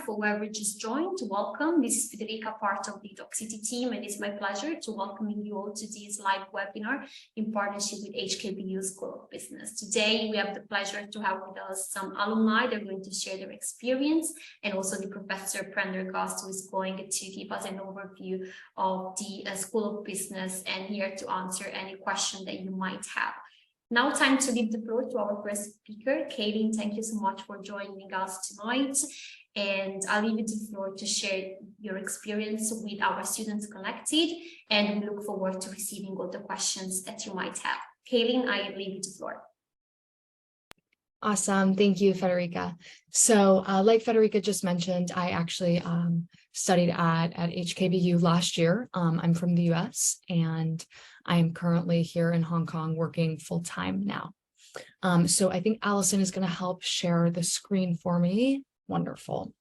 for whoever just joined, welcome. This is Federica, part of the Docsity team, and it's my pleasure to welcoming you all to this live webinar in partnership with HKBU School of Business. Today, we have the pleasure to have with us some alumni. They're going to share their experience, and also the Professor Prendergast, who is going to give us an overview of the School of Business and here to answer any question that you might have. Now, time to leave the floor to our first speaker. Kaylin, thank you so much for joining us tonight. And I'll leave you the floor to share your experience with our students connected. And we look forward to receiving all the questions that you might have. Kaylin, I leave you the floor. Awesome. Thank you, Federica. So like Federica just mentioned, I actually studied at HKBU last year. I'm from the US, and I am currently here in Hong Kong working full-time now. So I think Allison is going to help share the screen for me. Wonderful.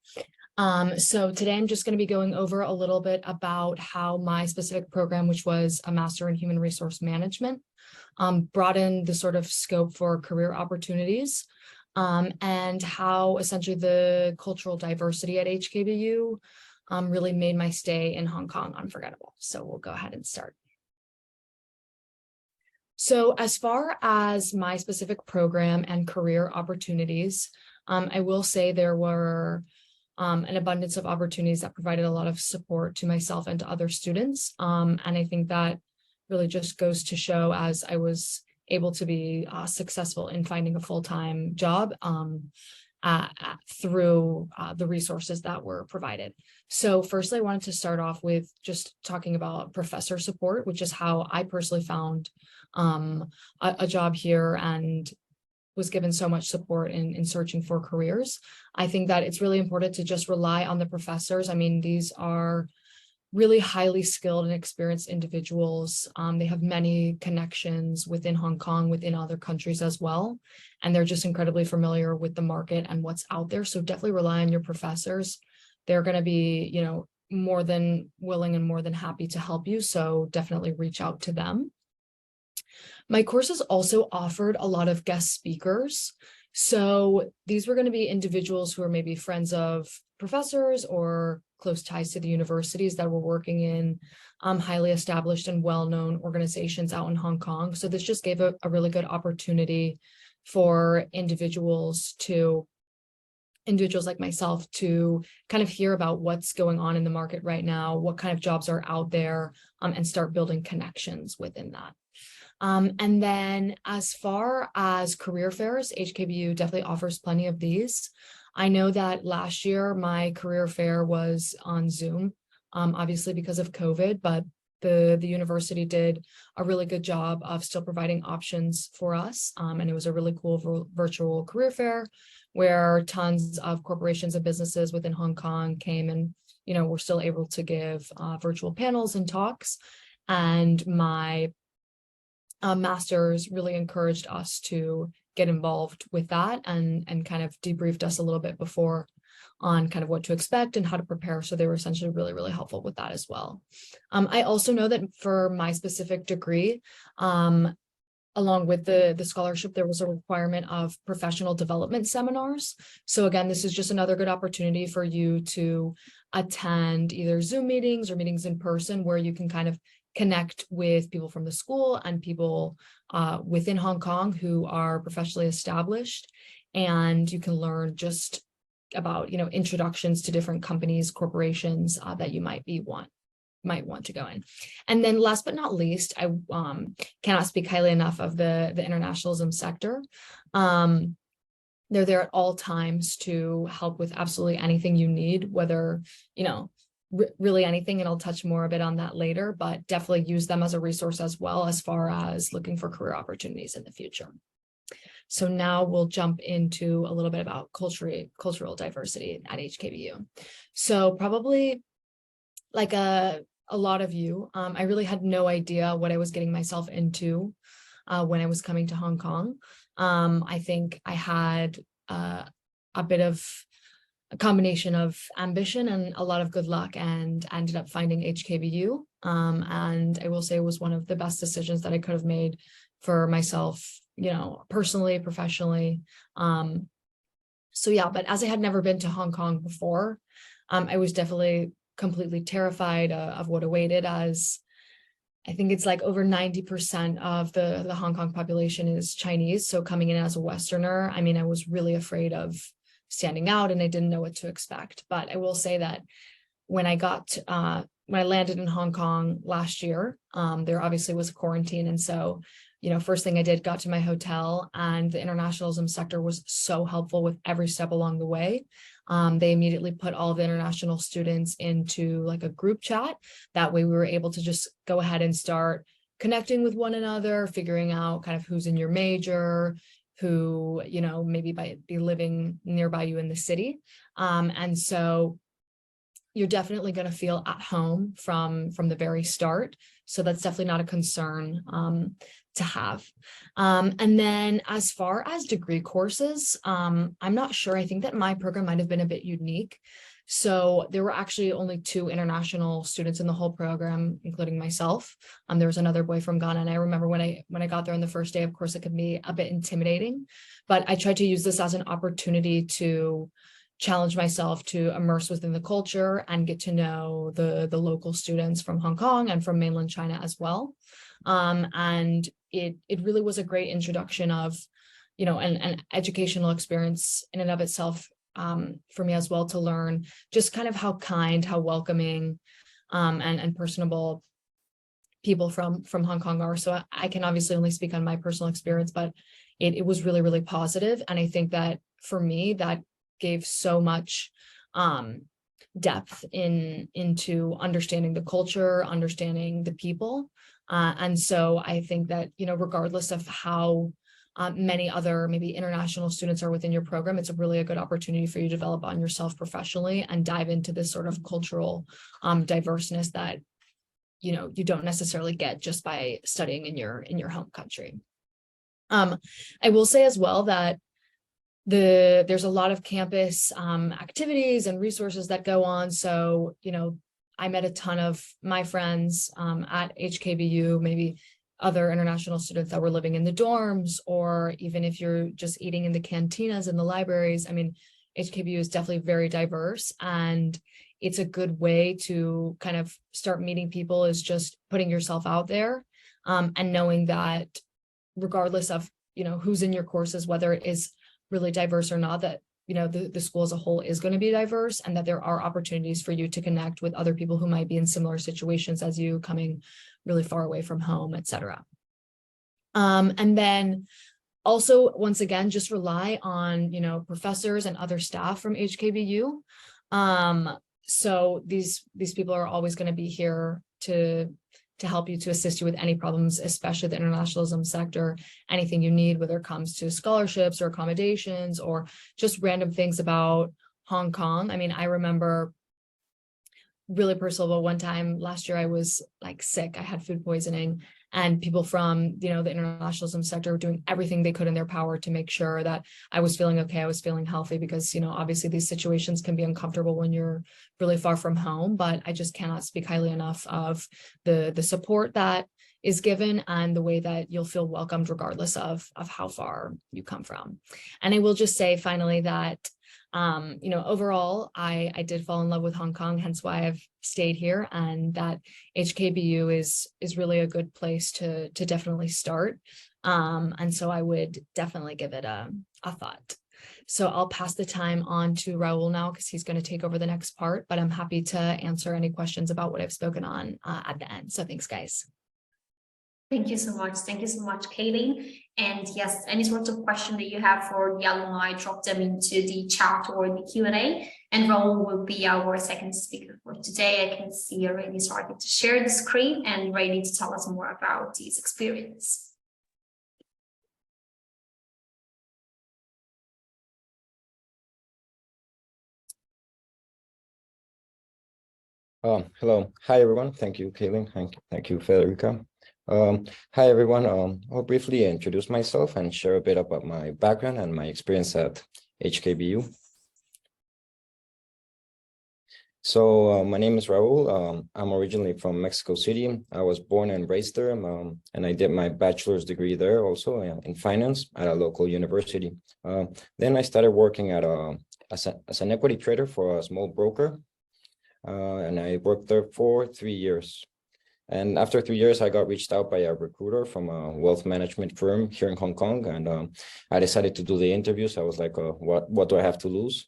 So today I'm just going to be going over a little bit about how my specific program, which was a Master in Human Resource Management, broadened the sort of scope for career opportunities, and how essentially the cultural diversity at HKBU really made my stay in Hong Kong unforgettable. So we'll go ahead and start. So as far as my specific program and career opportunities, I will say there were an abundance of opportunities that provided a lot of support to myself and to other students. And I think that really just goes to show, as I was able to be successful in finding a full-time job through the resources that were provided. So firstly, I wanted to start off with just talking about professor support, which is how I personally found a job here and was given so much support in searching for careers. I think that it's really important to just rely on the professors. I mean, these are really highly skilled and experienced individuals. They have many connections within Hong Kong, within other countries as well. And they're just incredibly familiar with the market and what's out there. So definitely rely on your professors. They're going to be, you know, more than willing and more than happy to help you. So definitely reach out to them. My courses also offered a lot of guest speakers. So these were going to be individuals who are maybe friends of professors or close ties to the universities that were working in highly established and well-known organizations out in Hong Kong. So this just gave a really good opportunity for individuals like myself to kind of hear about what's going on in the market right now, what kind of jobs are out there, and start building connections within that. And then as far as career fairs, HKBU definitely offers plenty of these. I know that last year my career fair was on Zoom, obviously because of COVID, but the university did a really good job of still providing options for us. And it was a really cool virtual career fair where tons of corporations and businesses within Hong Kong came and, you know, were still able to give virtual panels and talks. And my masters really encouraged us to get involved with that and kind of debriefed us a little bit before on kind of what to expect and how to prepare. So they were essentially really, really helpful with that as well. I also know that for my specific degree, along with the scholarship, there was a requirement of professional development seminars. So again, this is just another good opportunity for you to attend either Zoom meetings or meetings in person where you can kind of connect with people from the school and people within Hong Kong who are professionally established, and you can learn just about, you know, introductions to different companies, corporations that you might want to go in. And then last but not least, I cannot speak highly enough of the internationalism sector. They're there at all times to help with absolutely anything you need, whether, you know, really anything, and I'll touch more a bit on that later, but definitely use them as a resource as well as far as looking for career opportunities in the future. So now we'll jump into a little bit about cultural diversity at HKBU. So probably like a lot of you, I really had no idea what I was getting myself into when I was coming to Hong Kong. I think I had a bit of a combination of ambition and a lot of good luck, and ended up finding HKBU. And I will say it was one of the best decisions that I could have made for myself, you know, personally, professionally. So yeah, but as I had never been to Hong Kong before, I was definitely completely terrified of what awaited, as I think it's like over 90% of the Hong Kong population is Chinese. So coming in as a Westerner, I mean, I was really afraid of standing out and I didn't know what to expect. But I will say that when I landed in Hong Kong last year, there obviously was a quarantine. And so, first thing I did, got to my hotel, and the internationalism sector was so helpful with every step along the way. They immediately put all of the international students into like a group chat. That way we were able to just go ahead and start connecting with one another, figuring out kind of who's in your major, who, maybe be living nearby you in the city. And so you're definitely going to feel at home from the very start. So that's definitely not a concern to have. And then as far as degree courses, I'm not sure. I think that my program might have been a bit unique. So there were actually only 2 international students in the whole program, including myself. There was another boy from Ghana. And I remember when I got there on the first day, of course, it could be a bit intimidating, but I tried to use this as an opportunity to challenge myself to immerse within the culture and get to know the local students from Hong Kong and from mainland China as well. And it really was a great introduction of, an educational experience in and of itself, for me as well, to learn just kind of how kind, how welcoming, and personable people from Hong Kong are. So I can obviously only speak on my personal experience, but it was really, really positive. And I think that for me, that gave so much depth into understanding the culture, understanding the people. And so I think that, regardless of how many other maybe international students are within your program, it's really a good opportunity for you to develop on yourself professionally and dive into this sort of cultural diverseness that, you don't necessarily get just by studying in your home country. I will say as well that there's a lot of campus activities and resources that go on. So, I met a ton of my friends at HKBU, maybe other international students that were living in the dorms, or even if you're just eating in the cantinas in the libraries. I mean, HKBU is definitely very diverse, and it's a good way to kind of start meeting people, is just putting yourself out there, and knowing that regardless of, who's in your courses, whether it is really diverse or not, that the school as a whole is going to be diverse, and that there are opportunities for you to connect with other people who might be in similar situations as you, coming really far away from home, etc. And then also, once again, just rely on professors and other staff from HKBU. So these people are always going to be here to help you, to assist you with any problems, especially the internationalism sector, anything you need, whether it comes to scholarships or accommodations or just random things about Hong Kong. I mean, I remember really personal, but one time last year I was like sick. I had food poisoning, and people from, the internationalism sector were doing everything they could in their power to make sure that I was feeling okay, I was feeling healthy, because, obviously these situations can be uncomfortable when you're really far from home, but I just cannot speak highly enough of the support that is given and the way that you'll feel welcomed regardless of how far you come from. And I will just say finally that overall, I did fall in love with Hong Kong, hence why I've stayed here, and that HKBU is really a good place to definitely start. And so I would definitely give it a thought. So I'll pass the time on to Raul now, because he's going to take over the next part, but I'm happy to answer any questions about what I've spoken on at the end. So thanks, guys. Thank you so much. Thank you so much, Kayleen. And yes, any sort of question that you have for the alumni, drop them into the chat or the Q&A. And Raul will be our second speaker for today. I can see already started to share the screen and ready to tell us more about his experience. Hello. Hi, everyone. Thank you, Kayleen. Thank you, Federica. Hi, everyone. I'll briefly introduce myself and share a bit about my background and my experience at HKBU. So my name is Raul. I'm originally from Mexico City. I was born and raised there, and I did my bachelor's degree there also in finance at a local university. Then I started working at as an equity trader for a small broker, and I worked there for 3 years. And after 3 years, I got reached out by a recruiter from a wealth management firm here in Hong Kong, and I decided to do the interviews. I was like, what do I have to lose?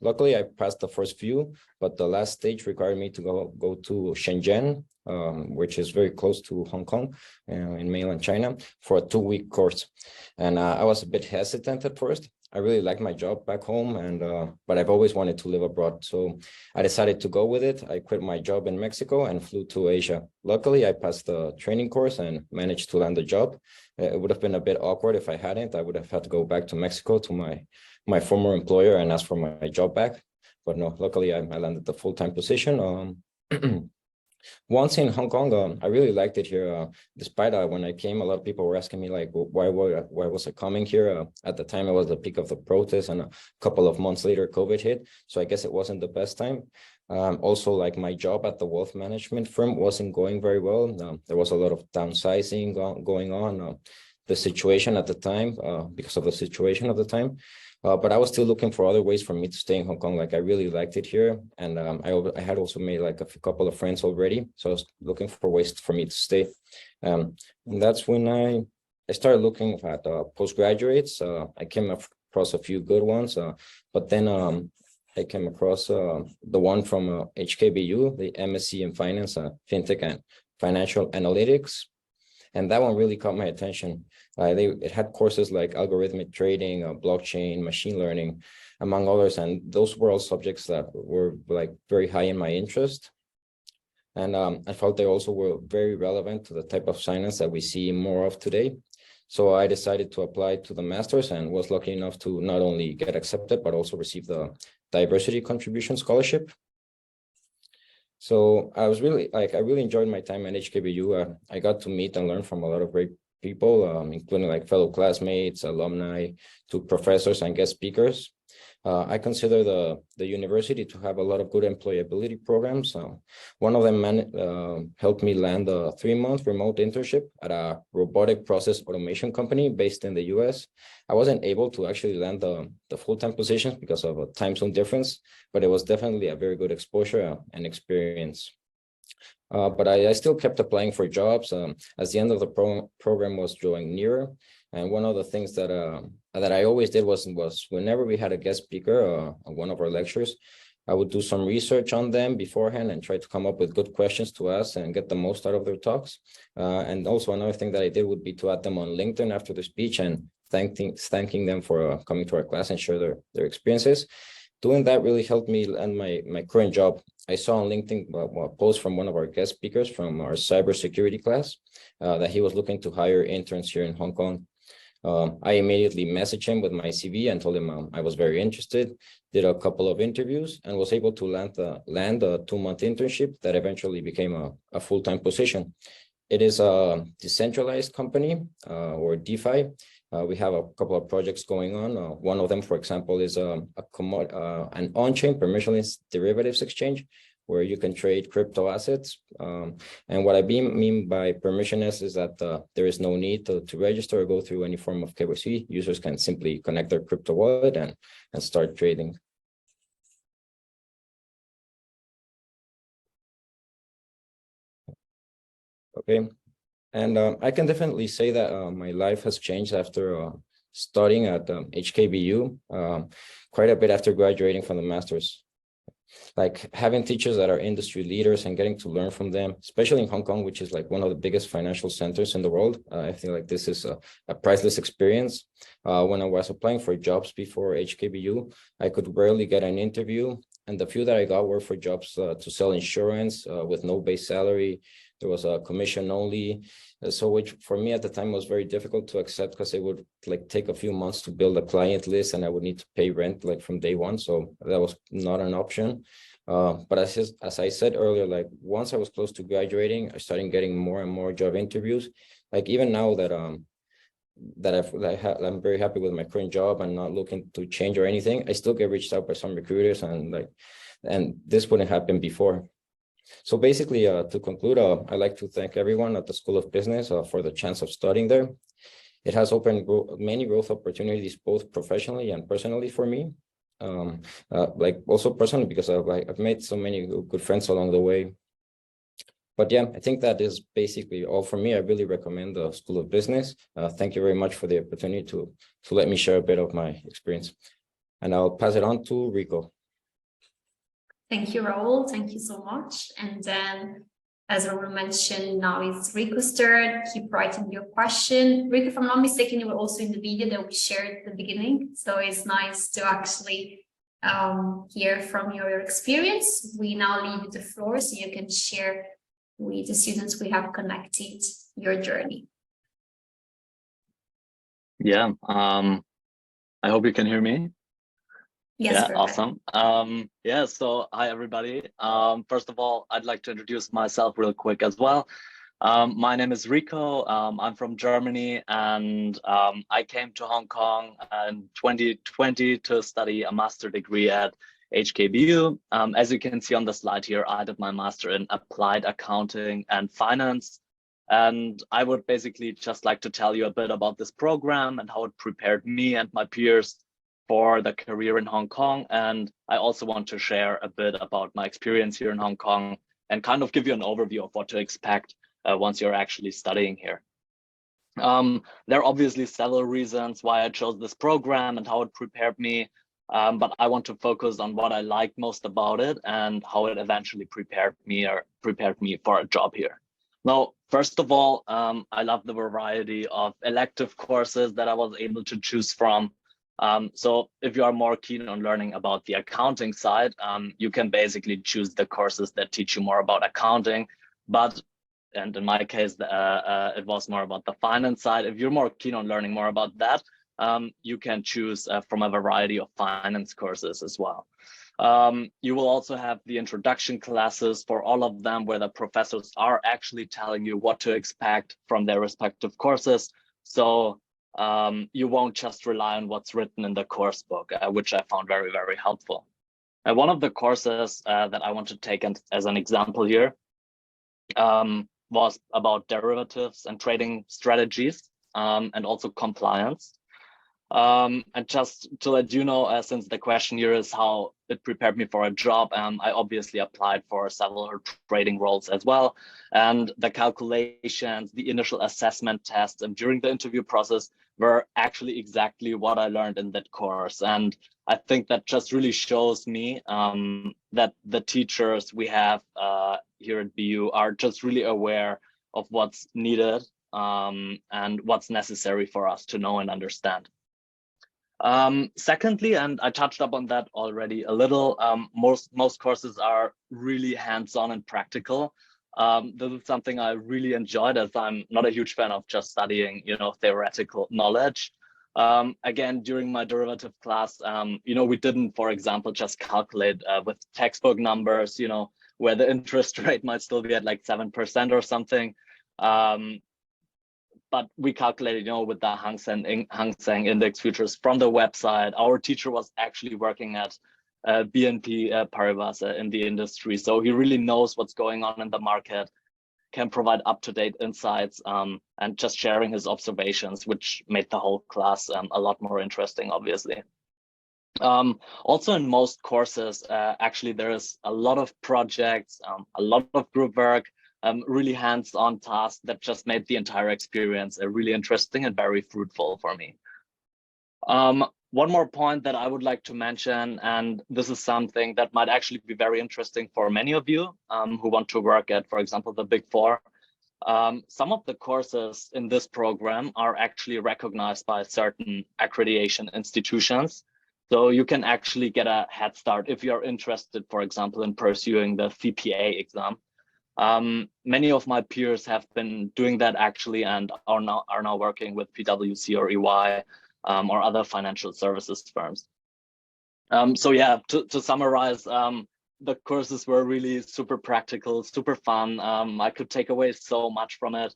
Luckily, I passed the first few, but the last stage required me to go to Shenzhen, which is very close to Hong Kong in mainland China, for a 2-week course. And I was a bit hesitant at first. I really liked my job back home, and but I've always wanted to live abroad. So I decided to go with it. I quit my job in Mexico and flew to Asia. Luckily, I passed the training course and managed to land a job. It would have been a bit awkward if I hadn't. I would have had to go back to Mexico to my former employer and ask for my job back. But no, luckily I landed the full-time position. Once in Hong Kong, I really liked it here. Despite when I came, a lot of people were asking me like, why was I coming here? At the time, it was the peak of the protest, and a couple of months later, COVID hit. So I guess it wasn't the best time. Also, like my job at the wealth management firm wasn't going very well. There was a lot of downsizing going on. The situation at the time, because of the situation of the time. But I was still looking for other ways for me to stay in Hong Kong. Like I really liked it here, and I had also made like a couple of friends already, so I was looking for ways for me to stay. And that's when I started looking at postgraduates. I came across a few good ones, but then I came across the one from HKBU, the MSc in Finance, FinTech, and Financial Analytics. And that one really caught my attention. It had courses like algorithmic trading, blockchain, machine learning, among others. And those were all subjects that were like very high in my interest. And I felt they also were very relevant to the type of finance that we see more of today. So I decided to apply to the master's and was lucky enough to not only get accepted, but also receive the Diversity Contribution Scholarship. So I really enjoyed my time at HKBU. I got to meet and learn from a lot of great people, including like fellow classmates, alumni, to professors and guest speakers. I consider the university to have a lot of good employability programs. One of them helped me land a 3-month remote internship at a robotic process automation company based in the US. I wasn't able to actually land the full-time positions because of a time zone difference, but it was definitely a very good exposure and experience. But I still kept applying for jobs as the end of the program was drawing nearer. And one of the things that I always did was whenever we had a guest speaker on one of our lectures, I would do some research on them beforehand and try to come up with good questions to ask and get the most out of their talks. And also another thing that I did would be to add them on LinkedIn after the speech and thanking them for coming to our class and share their experiences. Doing that really helped me land my current job. I saw on LinkedIn a post from one of our guest speakers from our cybersecurity class that he was looking to hire interns here in Hong Kong. I immediately messaged him with my CV and told him I was very interested, did a couple of interviews, and was able to land a 2-month internship that eventually became a full-time position. It is a decentralized company or DeFi. We have a couple of projects going on. One of them, for example, is an on-chain permissionless derivatives exchange where you can trade crypto assets. And what I mean by permissionless is that there is no need to register or go through any form of KYC. Users can simply connect their crypto wallet and start trading. Okay. And I can definitely say that my life has changed after studying at HKBU, quite a bit after graduating from the master's. Like having teachers that are industry leaders and getting to learn from them, especially in Hong Kong, which is like one of the biggest financial centers in the world. I feel like this is a priceless experience. When I was applying for jobs before HKBU, I could rarely get an interview. And the few that I got were for jobs to sell insurance with no base salary. There was a commission only. So which for me at the time was very difficult to accept because it would like take a few months to build a client list and I would need to pay rent like from day one. So that was not an option. But as I said earlier, like once I was close to graduating, I started getting more and more job interviews. Like even now that I'm very happy with my current job and not looking to change or anything, I still get reached out by some recruiters and like and this wouldn't happen before. So basically, to conclude, I'd like to thank everyone at the School of Business for the chance of studying there. It has opened many growth opportunities, both professionally and personally for me. Like also personally, because I've made so many good friends along the way. But yeah, I think that is basically all for me. I really recommend the School of Business. Thank you very much for the opportunity to let me share a bit of my experience. And I'll pass it on to Rico. Thank you, Raul. Thank you so much. And then, as Raul mentioned, now it's Rico's turn. Keep writing your question. Rico, if I'm not mistaken, you were also in the video that we shared at the beginning. So it's nice to actually hear from your experience. We now leave you the floor so you can share with the students we have connected your journey. Yeah, I hope you can hear me. Yes, yeah, awesome. Yeah, so hi everybody. First of all, I'd like to introduce myself real quick as well. My name is Rico. I'm from Germany, and I came to Hong Kong in 2020 to study a master degree at HKBU. As you can see on the slide here, I did my master in applied accounting and finance. And I would basically just like to tell you a bit about this program and how it prepared me and my peers for the career in Hong Kong. And I also want to share a bit about my experience here in Hong Kong and kind of give you an overview of what to expect once you're actually studying here. There are obviously several reasons why I chose this program and how it prepared me, but I want to focus on what I liked most about it and how it eventually prepared me for a job here. Now, first of all, I love the variety of elective courses that I was able to choose from. So if you are more keen on learning about the accounting side, you can basically choose the courses that teach you more about accounting. And in my case, it was more about the finance side. If you're more keen on learning more about that, you can choose from a variety of finance courses as well. You will also have the introduction classes for all of them, where the professors are actually telling you what to expect from their respective courses. So you won't just rely on what's written in the course book, which I found very, very helpful. One of the courses that I want to take as an example here was about derivatives and trading strategies, and also compliance. And just to let you know, since the question here is how it prepared me for a job, I obviously applied for several trading roles as well. And the calculations, the initial assessment tests, and during the interview process were actually exactly what I learned in that course. And I think that just really shows me that the teachers we have here at BU are just really aware of what's needed and what's necessary for us to know and understand. Secondly, and I touched upon that already a little, most courses are really hands-on and practical. This is something I really enjoyed, as I'm not a huge fan of just studying, theoretical knowledge. Again, during my derivative class, we didn't, for example, just calculate with textbook numbers, where the interest rate might still be at like 7% or something. But we calculated, with the Hang Seng index futures from the website. Our teacher was actually working at BNP Paribas in the industry. So he really knows what's going on in the market, can provide up-to-date insights, and just sharing his observations, which made the whole class a lot more interesting, obviously. Also in most courses, actually, there is a lot of projects, a lot of group work, really hands-on tasks that just made the entire experience really interesting and very fruitful for me. One more point that I would like to mention, and this is something that might actually be very interesting for many of you who want to work at, for example, the Big Four. Some of the courses in this program are actually recognized by certain accreditation institutions. So you can actually get a head start if you're interested, for example, in pursuing the CPA exam. Many of my peers have been doing that actually, and are now working with PwC or EY or other financial services firms. So yeah, to summarize, the courses were really super practical, super fun. I could take away so much from it.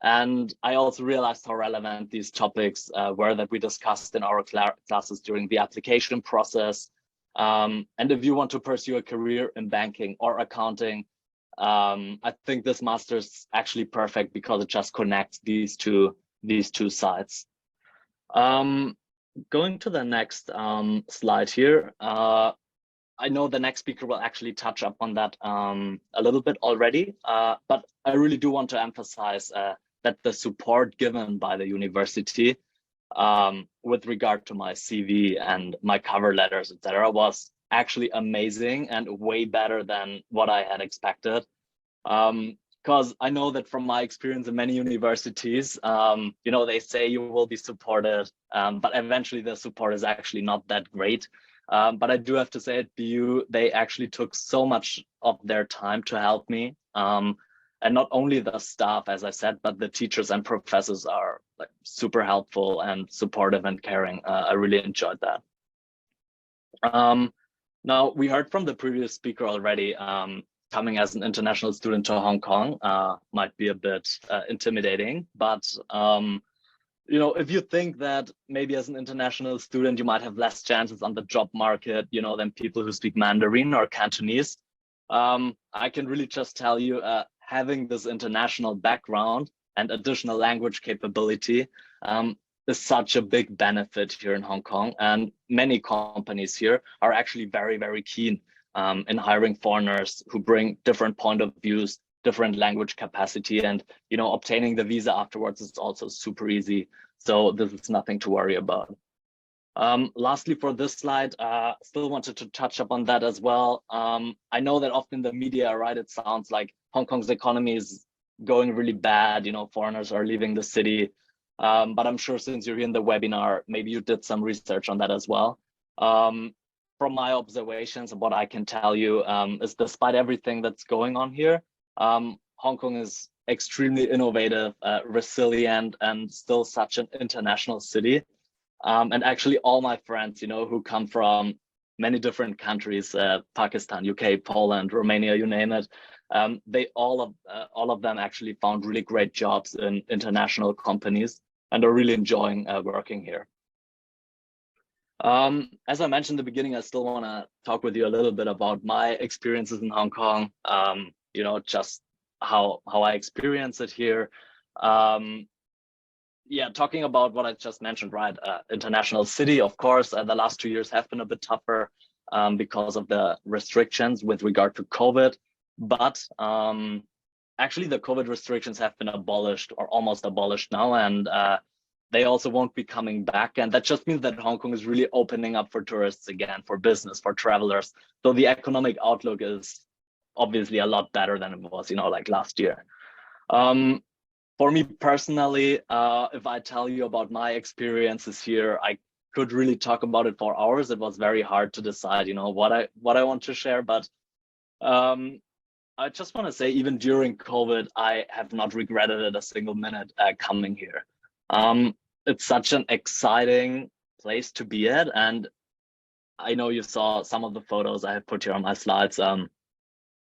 And I also realized how relevant these topics were that we discussed in our classes during the application process. And if you want to pursue a career in banking or accounting, I think this master is actually perfect because it just connects these two sides. Going to the next slide here. I know the next speaker will actually touch up on that a little bit already, but I really do want to emphasize that the support given by the university with regard to my CV and my cover letters, etc., was actually amazing and way better than what I had expected. Because I know that from my experience in many universities, you know, they say you will be supported, but eventually the support is actually not that great. But I do have to say at BU, they actually took so much of their time to help me. And not only the staff, as I said, but the teachers and professors are like super helpful and supportive and caring. I really enjoyed that. Now, we heard from the previous speaker already, coming as an international student to Hong Kong might be a bit intimidating, but you know, if you think that maybe as an international student, you might have less chances on the job market, you know, than people who speak Mandarin or Cantonese, I can really just tell you, having this international background and additional language capability is such a big benefit here in Hong Kong. And many companies here are actually very, very keen in hiring foreigners who bring different point of views, different language capacity, and, you know, obtaining the visa afterwards is also super easy. So this is nothing to worry about. Lastly, for this slide, still wanted to touch up on that as well. I know that often in the media, right, it sounds like Hong Kong's economy is going really bad, you know, foreigners are leaving the city. But I'm sure since you're here in the webinar, maybe you did some research on that as well. From my observations, what I can tell you is despite everything that's going on here, Hong Kong is extremely innovative, resilient, and still such an international city. And actually all my friends, you know, who come from many different countries, Pakistan, UK, Poland, Romania, you name it, they all of them actually found really great jobs in international companies and are really enjoying working here. As I mentioned in the beginning, I still want to talk with you a little bit about my experiences in Hong Kong, you know, just how I experience it here. Yeah, talking about what I just mentioned, right? International city, of course, the last 2 years have been a bit tougher because of the restrictions with regard to COVID. But actually, the COVID restrictions have been abolished or almost abolished now, and they also won't be coming back. And that just means that Hong Kong is really opening up for tourists again, for business, for travelers. So the economic outlook is obviously a lot better than it was, you know, like last year. For me personally, if I tell you about my experiences here, I could really talk about it for hours. It was very hard to decide, you know, what I want to share. But I just want to say, even during COVID, I have not regretted it a single minute coming here. It's such an exciting place to be at, and I know you saw some of the photos I have put here on my slides. Hong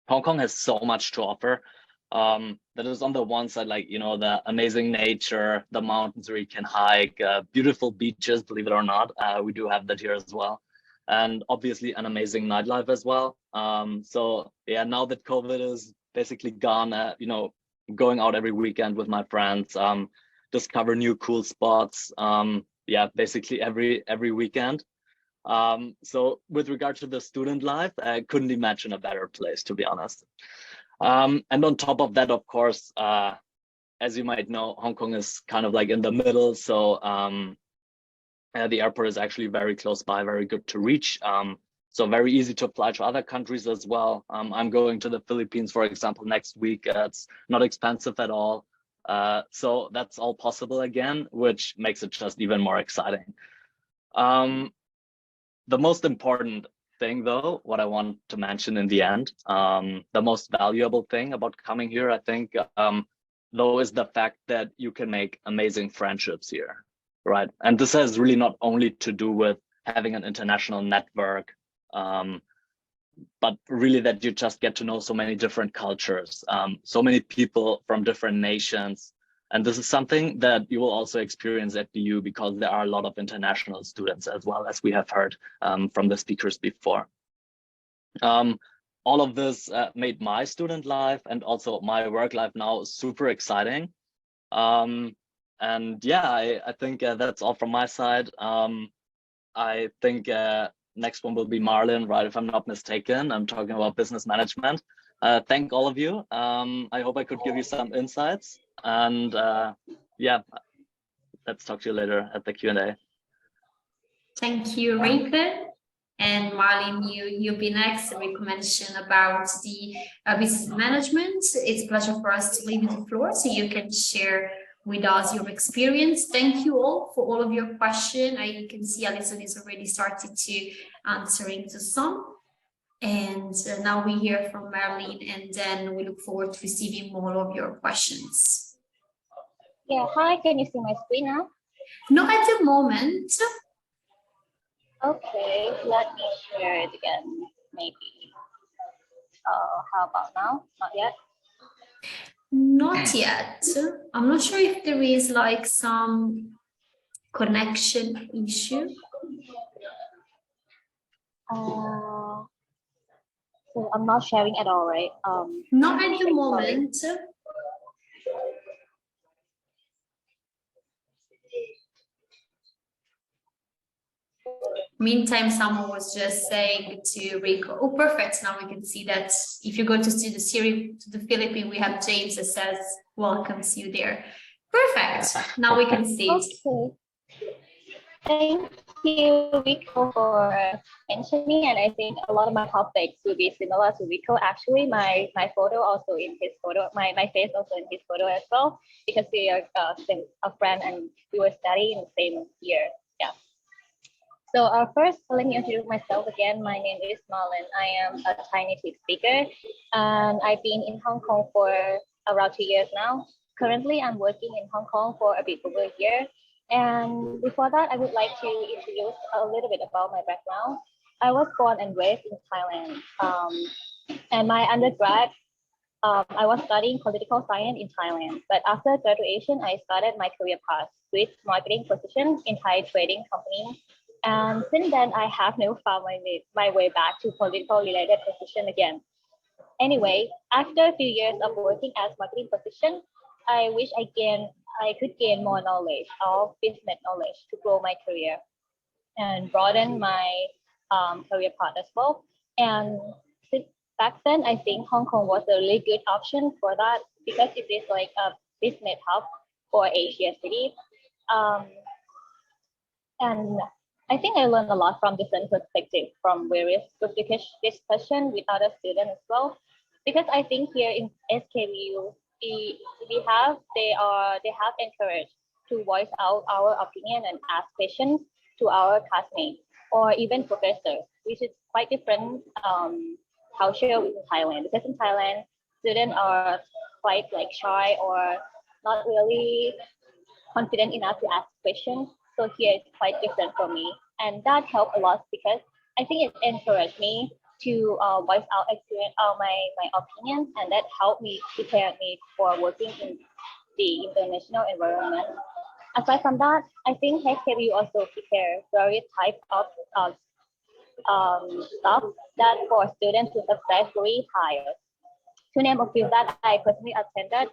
Kong has so much to offer. That is on the one side, like, you know, the amazing nature, the mountains where you can hike, beautiful beaches, believe it or not. We do have that here as well. And obviously an amazing nightlife as well. So yeah, now that COVID is basically gone, you know, going out every weekend with my friends, discover new cool spots. Yeah, basically every weekend. So with regard to the student life, I couldn't imagine a better place, to be honest. And on top of that, of course, as you might know, Hong Kong is kind of like in the middle. So the airport is actually very close by, very good to reach. So very easy to apply to other countries as well. I'm going to the Philippines, for example, next week. It's not expensive at all. So that's all possible again, which makes it just even more exciting. The most important thing, though, what I want to mention in the end, the most valuable thing about coming here, I think, though, is the fact that you can make amazing friendships here, right? And this has really not only to do with having an international network, but really that you just get to know so many different cultures, so many people from different nations, And this is something that you will also experience at BU because there are a lot of international students as well, as we have heard from the speakers before. All of this made my student life and also my work life now super exciting. And yeah, I think that's all from my side. I think next one will be Marlon, right? If I'm not mistaken, I'm talking about business management. Thank all of you. I hope I could give you some insights. And yeah, let's talk to you later at the Q&A. Thank you, Rika. And Marlene, you'll be next. Rico mentioned about the business management. It's a pleasure for us to leave you the floor so you can share with us your experience. Thank you all for all of your questions. I can see Alison is already started to answering to some. And now we hear from Marlene, and then we look forward to receiving more of your questions. Yeah, hi, can you see my screen now? Not at the moment. Okay, let me share it again, maybe. How about now? Not yet? Not yet. I'm not sure if there is like some connection issue. So I'm not sharing at all, right? Not at the moment. Meantime, someone was just saying to Rico, oh, perfect. Now we can see that if you go to see the series to the Philippines, we have James that says, welcomes you there. Perfect. Now we can see it. Okay. Thank you, Rico, for mentioning. And I think a lot of my topics will be similar to Rico. Actually, my photo also in his photo, my face also in his photo as well, because we are a friend and we were studying in the same year. Yeah. So first, let me introduce myself again. My name is Marlon. I am a Thai native speaker, and I've been in Hong Kong for around 2 years now. Currently, I'm working in Hong Kong for a bit over a year. And before that, I would like to introduce a little bit about my background. I was born and raised in Thailand. And my undergrad, I was studying political science in Thailand. But after graduation, I started my career path with marketing position in Thai trading company. And since then, I have never found my way back to political related position again. Anyway, after a few years of working as marketing position, I wish I could gain more knowledge of business knowledge to grow my career and broaden my career path as well. And since back then, I think Hong Kong was a really good option for that because it is like a business hub for Asia city. And I think I learned a lot from different perspectives from various group discussion with other students as well. Because I think here in HKBU, they have encouraged to voice out our opinion and ask questions to our classmates or even professors, which is quite different culture in Thailand. Because in Thailand, students are quite like shy or not really confident enough to ask questions. So here it's quite different for me. And that helped a lot because I think it encouraged me to voice out experience, my opinion, and that helped me prepare me for working in the international environment. Aside from that, I think HKBU also prepare various types of stuff that for students to successfully hire. To name a few that I personally attended,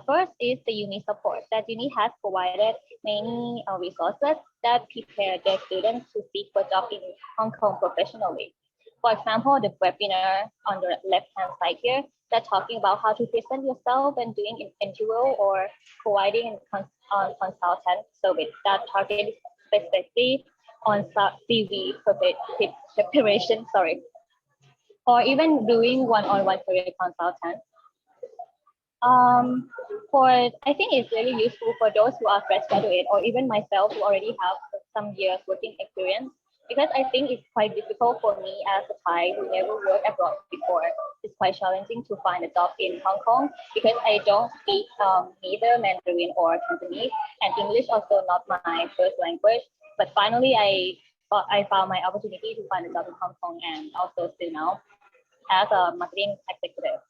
first is the uni support that uni has provided many resources that prepare their students to seek for job in Hong Kong professionally. For example, the webinar on the left-hand side here, that talking about how to present yourself and doing an interview or providing consultant service that target specifically on CV preparation, or even doing one-on-one career consultant. I think it's really useful for those who are fresh graduate or even myself who already have some years working experience, because I think it's quite difficult for me as a Thai who never worked abroad before. It's quite challenging to find a job in Hong Kong because I don't speak neither Mandarin or Cantonese, and English also not my first language. But finally, I found my opportunity to find a job in Hong Kong and also still now as a marketing executive.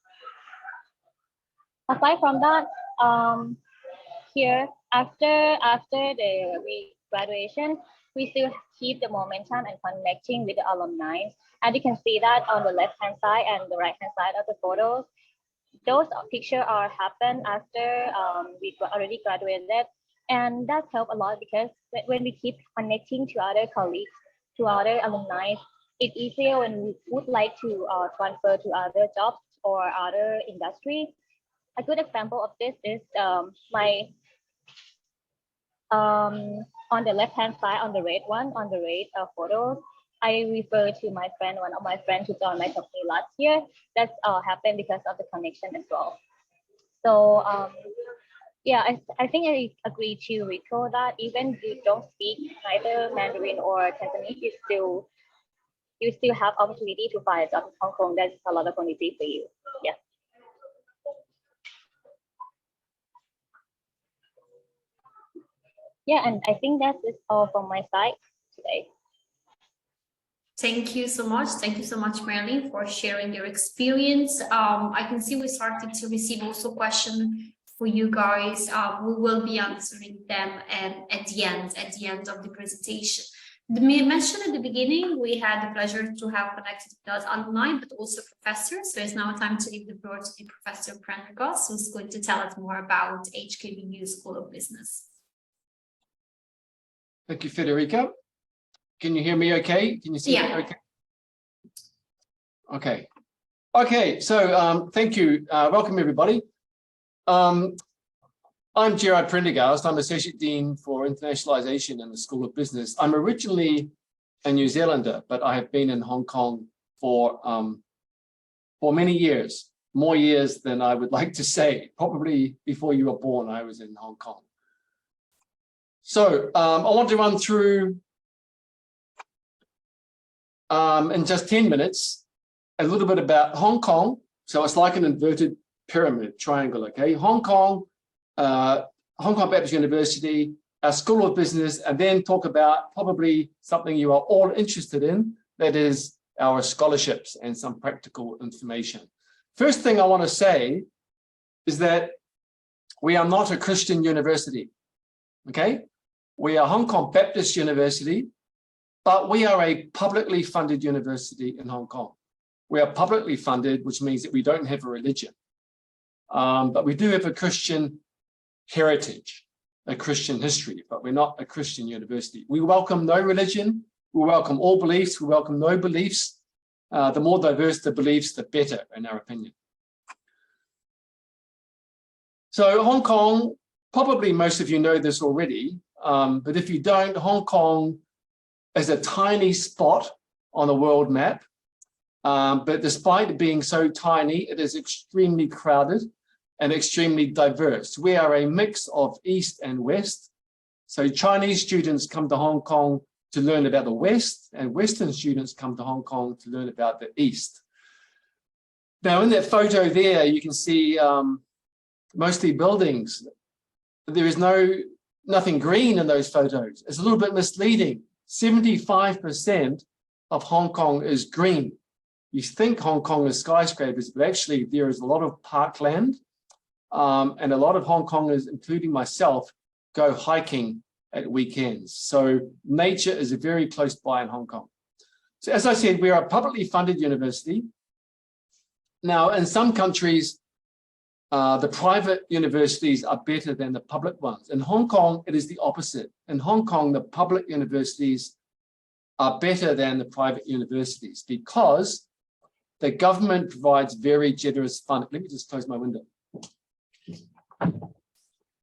Aside from that, here, after the graduation, we still keep the momentum and connecting with the alumni. And you can see that on the left-hand side and the right-hand side of the photos. Those pictures are happened after we already graduated. And that helped a lot because when we keep connecting to other colleagues, to other alumni, it's easier when we would like to transfer to other jobs or other industry. A good example of this is on the left-hand side, on the red photos, I refer to my friend, one of my friends who joined my company last year. That's happened because of the connection as well. So yeah, I think I agree to Rico that even if you don't speak either Mandarin or Cantonese, you still have opportunity to find a job in Hong Kong. That's a lot of opportunity for you. Yeah. Yeah, and I think that is all from my side today. Thank you so much. Thank you so much, Marilyn, for sharing your experience. I can see we started to receive also questions for you guys. We will be answering them at the end of the presentation. We mentioned at the beginning, we had the pleasure to have connected with us alumni, but also professors. So it's now time to leave the floor to the Professor Prendergast, who's going to tell us more about HKBU School of Business. Thank you, Federica. Can you hear me okay? Can you see me okay? Okay. Okay, so thank you. Welcome, everybody. I'm Gerard Prendergast. I'm Associate Dean for Internationalization in the School of Business. I'm originally a New Zealander, but I have been in Hong Kong for many years, more years than I would like to say. Probably before you were born, I was in Hong Kong. So I want to run through, in just 10 minutes, a little bit about Hong Kong. So it's like an inverted pyramid triangle, okay? Hong Kong Baptist University, our School of Business, and then talk about probably something you are all interested in, that is our scholarships and some practical information. First thing I want to say is that we are not a Christian university, okay? We are Hong Kong Baptist University, but we are a publicly funded university in Hong Kong. We are publicly funded, which means that we don't have a religion, but we do have a Christian heritage, a Christian history, but we're not a Christian university. We welcome no religion, we welcome all beliefs, we welcome no beliefs. The more diverse the beliefs, the better, in our opinion. So Hong Kong, probably most of you know this already, but if you don't, Hong Kong is a tiny spot on the world map, but despite being so tiny, it is extremely crowded and extremely diverse. We are a mix of East and West. So Chinese students come to Hong Kong to learn about the West, and Western students come to Hong Kong to learn about the East. Now, in that photo there, you can see mostly buildings. There is nothing green in those photos. It's a little bit misleading. 75% of Hong Kong is green. You think Hong Kong is skyscrapers, but actually there is a lot of parkland. And a lot of Hong Kongers, including myself, go hiking at weekends. So nature is very close by in Hong Kong. So as I said, we are a publicly funded university. Now, in some countries, the private universities are better than the public ones. In Hong Kong, it is the opposite. In Hong Kong, the public universities are better than the private universities because the government provides very generous funding. Let me just close my window.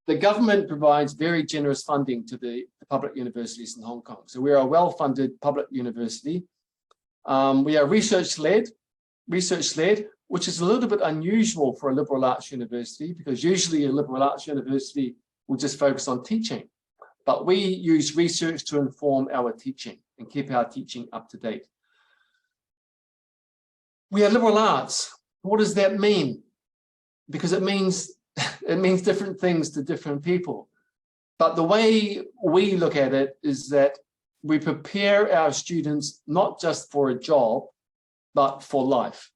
The government provides very generous funding to the public universities in Hong Kong. So we are a well-funded public university. We are research-led, which is a little bit unusual for a liberal arts university because usually a liberal arts university will just focus on teaching. But we use research to inform our teaching and keep our teaching up to date. We are liberal arts. What does that mean? Because it means different things to different people. But the way we look at it is that we prepare our students not just for a job, but for life.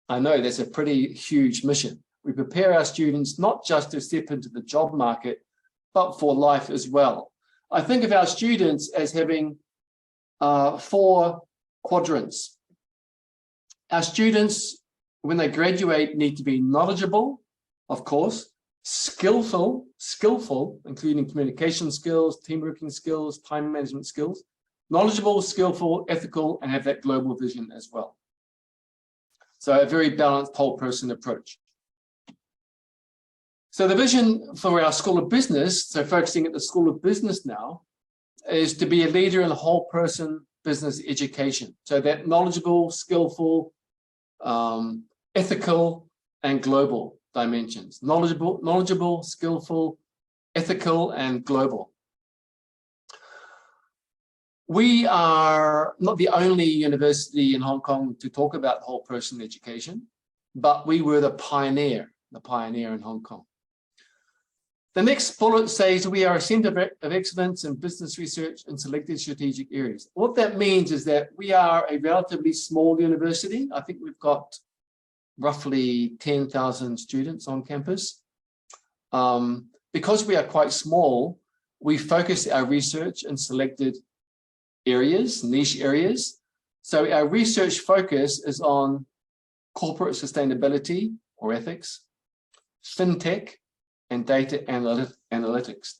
I know that's a pretty huge mission. We prepare our students not just to step into the job market, but for life as well. I think of our students as having 4 quadrants. Our students, when they graduate, need to be knowledgeable, of course, skillful, including communication skills, team working skills, time management skills, knowledgeable, skillful, ethical, and have that global vision as well. So a very balanced whole person approach. So the vision for our School of Business, so focusing at the School of Business now, is to be a leader in whole person business education. So that knowledgeable, skillful, ethical, and global dimensions. Knowledgeable, skillful, ethical, and global. We are not the only university in Hong Kong to talk about whole person education, but we were the pioneer in Hong Kong. The next bullet says we are a center of excellence in business research in selected strategic areas. What that means is that we are a relatively small university. I think we've got roughly 10,000 students on campus. Because we are quite small, we focus our research in selected areas, niche areas. So our research focus is on corporate sustainability or ethics, fintech, and data analytics.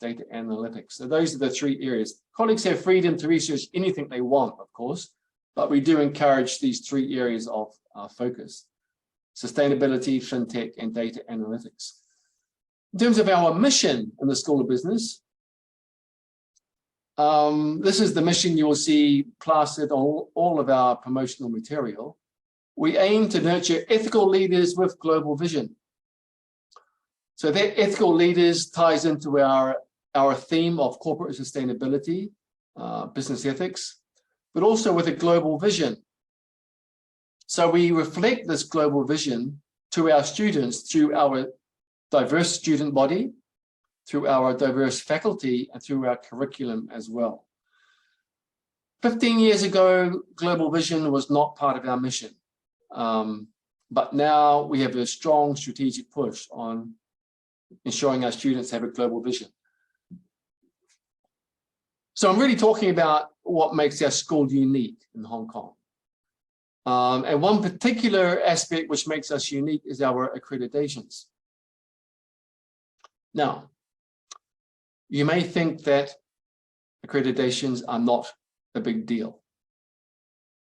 So those are the 3 areas. Colleagues have freedom to research anything they want, of course, but we do encourage these 3 areas of focus: sustainability, fintech, and data analytics. In terms of our mission in the School of Business, this is the mission you will see plastered on all of our promotional material. We aim to nurture ethical leaders with global vision. So that ethical leaders ties into our theme of corporate sustainability, business ethics, but also with a global vision. So we reflect this global vision to our students through our diverse student body, through our diverse faculty, and through our curriculum as well. 15 years ago, global vision was not part of our mission. But now we have a strong strategic push on ensuring our students have a global vision. So I'm really talking about what makes our school unique in Hong Kong. And one particular aspect which makes us unique is our accreditations. Now, you may think that accreditations are not a big deal.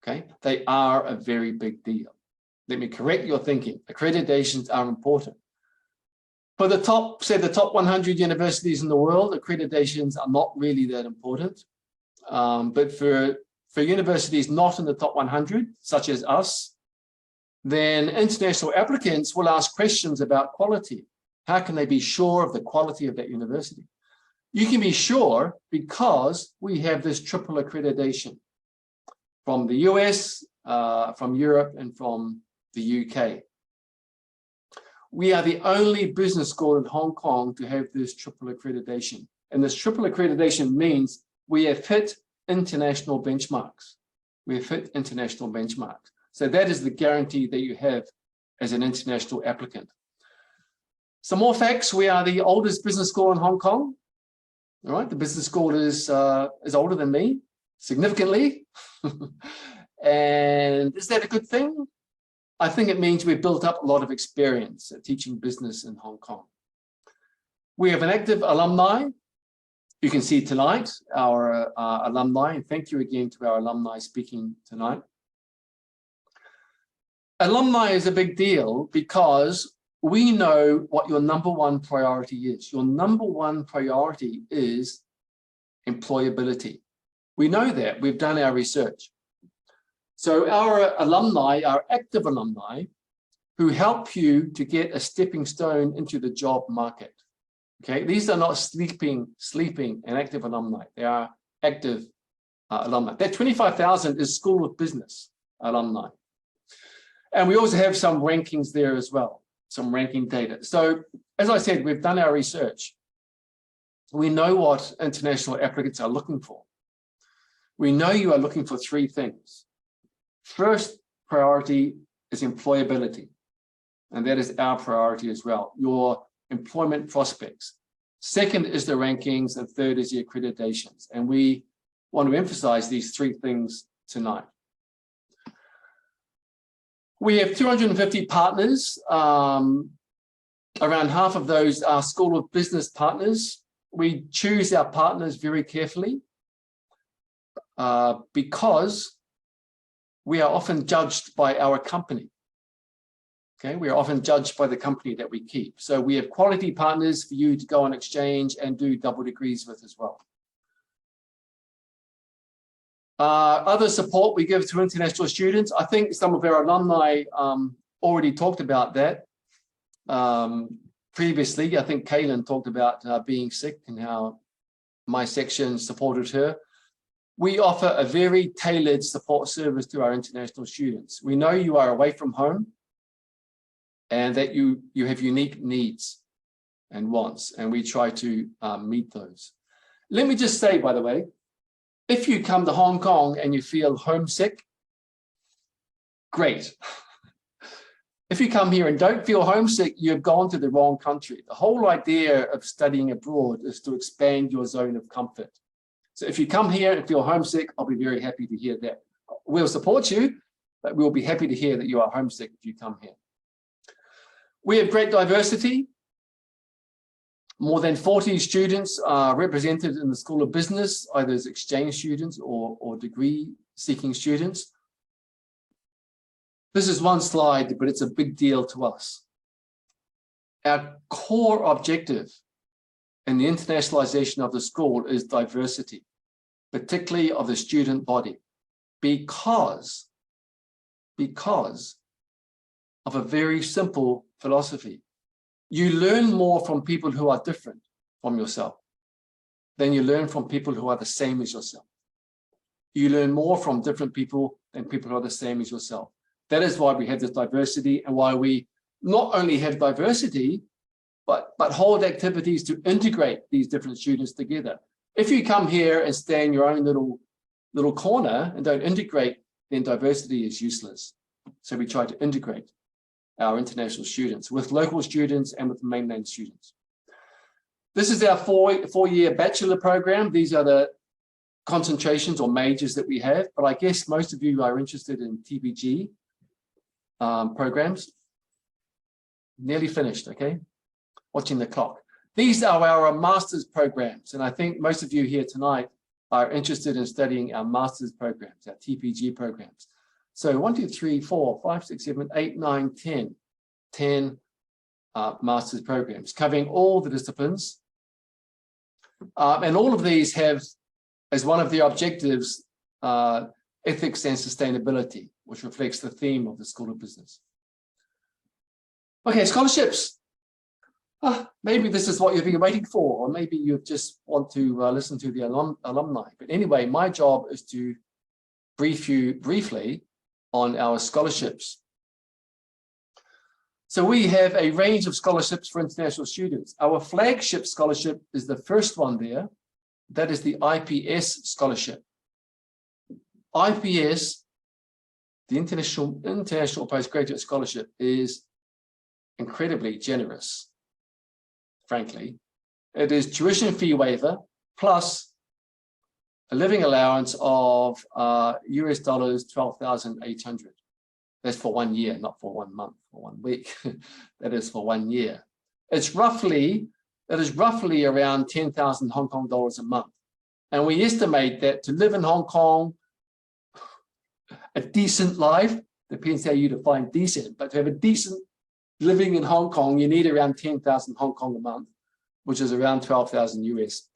Okay, they are a very big deal. Let me correct your thinking. Accreditations are important. For the top, say the top 100 universities in the world, accreditations are not really that important. But for universities not in the top 100, such as us, then international applicants will ask questions about quality. How can they be sure of the quality of that university? You can be sure because we have this triple accreditation from the US, from Europe, and from the UK. We are the only business school in Hong Kong to have this triple accreditation. And this triple accreditation means we have hit international benchmarks. We have hit international benchmarks. So that is the guarantee that you have as an international applicant. Some more facts: we are the oldest business school in Hong Kong. All right, the business school is older than me, significantly. And is that a good thing? I think it means we've built up a lot of experience at teaching business in Hong Kong. We have an active alumni. You can see tonight our alumni, and thank you again to our alumni speaking tonight. Alumni is a big deal because we know what your #1 priority is. Your #1 priority is employability. We know that. We've done our research. So our alumni are active alumni who help you to get a stepping stone into the job market. Okay, these are not sleeping and active alumni. They are active alumni. That 25,000 is School of Business alumni. And we also have some rankings there as well, some ranking data. So as I said, we've done our research. We know what international applicants are looking for. We know you are looking for 3 things. First priority is employability. And that is our priority as well, your employment prospects. Second is the rankings, and third is the accreditations. And we want to emphasize these three things tonight. We have 250 partners. Around half of those are School of Business partners. We choose our partners very carefully because we are often judged by our company. Okay, we are often judged by the company that we keep. So we have quality partners for you to go on exchange and do double degrees with as well. Other support we give to international students. I think some of our alumni already talked about that previously. I think Kaylin talked about being sick and how my section supported her. We offer a very tailored support service to our international students. We know you are away from home and that you have unique needs and wants, and we try to meet those. Let me just say, by the way, if you come to Hong Kong and you feel homesick, great. If you come here and don't feel homesick, you've gone to the wrong country. The whole idea of studying abroad is to expand your zone of comfort. So if you come here and feel homesick, I'll be very happy to hear that. We'll support you, but we'll be happy to hear that you are homesick if you come here. We have great diversity. More than 40 students are represented in the School of Business, either as exchange students or degree-seeking students. This is one slide, but it's a big deal to us. Our core objective in the internationalization of the school is diversity, particularly of the student body, because of a very simple philosophy. You learn more from people who are different from yourself than you learn from people who are the same as yourself. You learn more from different people than people who are the same as yourself. That is why we have this diversity, and why we not only have diversity, but hold activities to integrate these different students together. If you come here and stay in your own little corner and don't integrate, then diversity is useless. So we try to integrate our international students with local students and with mainland students. This is our four-year bachelor program. These are the concentrations or majors that we have, but I guess most of you are interested in TBG programs. Nearly finished, okay? Watching the clock. These are our master's programs, and I think most of you here tonight are interested in studying our master's programs, our TPG programs. So 1, 2, 3, 4, 5, 6, 7, 8, 9, 10 master's programs covering all the disciplines. And all of these have, as one of their objectives, ethics and sustainability, which reflects the theme of the School of Business. Okay, scholarships. Maybe this is what you've been waiting for, or maybe you just want to listen to the alumni. But anyway, my job is to brief you briefly on our scholarships. So we have a range of scholarships for international students. Our flagship scholarship is the first one there. That is the IPS scholarship. IPS, the International Postgraduate Scholarship, is incredibly generous, frankly. It is tuition fee waiver plus a living allowance of US dollars 12,800. That's for 1 year, not for 1 month or 1 week. That is for 1 year. That is roughly around 10,000 Hong Kong dollars a month. And we estimate that to live in Hong Kong, a decent life, depends how you define decent, but to have a decent living in Hong Kong, you need around 10,000 Hong Kong a month, which is around 12,000 US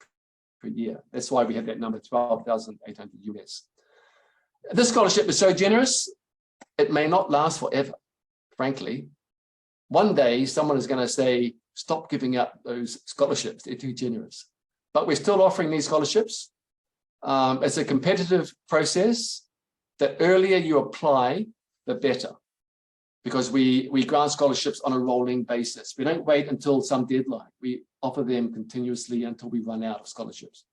per year. That's why we have that number, 12,800 US. This scholarship is so generous, it may not last forever, frankly. One day, someone is going to say, stop giving out those scholarships, they're too generous. But we're still offering these scholarships. It's a competitive process. The earlier you apply, the better, because we grant scholarships on a rolling basis. We don't wait until some deadline. We offer them continuously until we run out of scholarships.